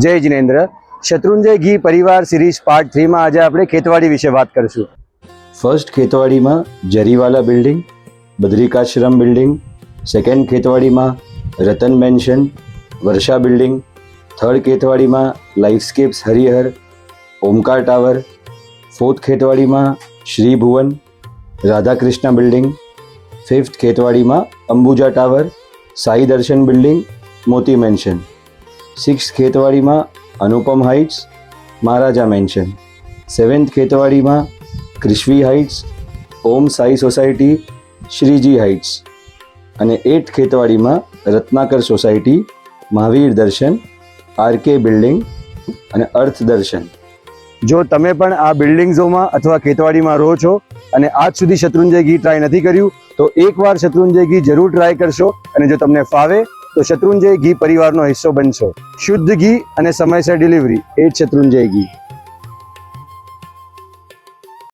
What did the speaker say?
જય જિનેન્દ્ર. શત્રુંજય ઘી પરિવાર સિરીઝ પાર્ટ 3 માં આજે આપણે ખેતવાડી વિશે વાત કરીશું. ફર્સ્ટ ખેતવાડીમાં Jariwala building, Badrikashram building. Second ખેતવાડીમાં Ratan mansion, Varsha building. Third ખેતવાડીમાં Lifescapes Harihar, Omkar tower. Fourth ખેતવાડીમાં શ્રી ભુવન, રાધાકૃષ્ણ બિલ્ડિંગ. ફિફ્થ ખેતવાડીમાં Ambuja tower, Sai Darshan building, Moti mansion. Sixth ખેતવાડીમાં Anupam heights, Maharaja mansion. Seventh ખેતવાડીમાં Krishvi heights, Om Sai society, Shreeji heights. અને એઇટ્થ ખેતવાડીમાં રત્નાકર સોસાયટી, મહાવીર દર્શન, આરકે બિલ્ડિંગ અને અર્થ દર્શન. જો તમે પણ આ બિલ્ડિંગ્સોમાં અથવા ખેતવાડીમાં રહો છો અને આજ સુધી શત્રુંજય ઘી ટ્રાય નથી કર્યું તો એકવાર શત્રુંજય ઘી જરૂર ટ્રાય કરશો અને જો તમને ફાવે તો શત્રુંજય ઘી પરિવારનો હિસ્સો બનશો. શુદ્ધ ઘી અને સમયસર ડિલિવરી એ જ શત્રુંજય ઘી.